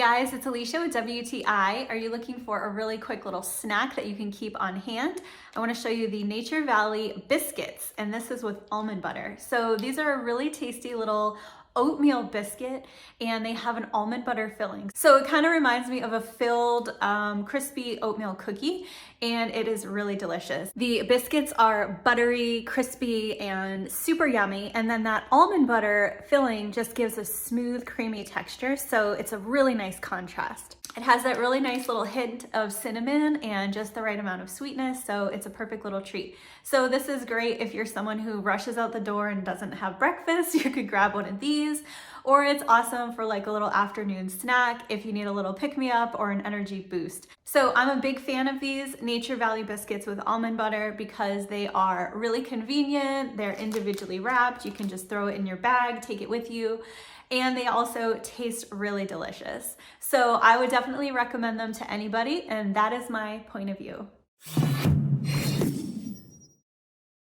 guys, it's Alicia with WTI. Are you looking for a really quick little snack that you can keep on hand? I want to show you the Nature Valley biscuits, and this is with almond butter. So these are a really tasty little oatmeal biscuit, and they have an almond butter filling. So it kind of reminds me of a filled crispy oatmeal cookie, and it is really delicious. The biscuits are buttery, crispy, and super yummy, and then that almond butter filling just gives a smooth, creamy texture, so it's a really nice contrast. It has that really nice little hint of cinnamon and just the right amount of sweetness, so it's a perfect little treat. So this is great if you're someone who rushes out the door and doesn't have breakfast. You could grab one of these, or it's awesome for like a little afternoon snack if you need a little pick-me-up or an energy boost. So I'm a big fan of these Nature Valley biscuits with almond butter because they are really convenient. They're individually wrapped. You can just throw it in your bag, take it with you. And they also taste really delicious. So I would definitely recommend them to anybody, and that is my point of view.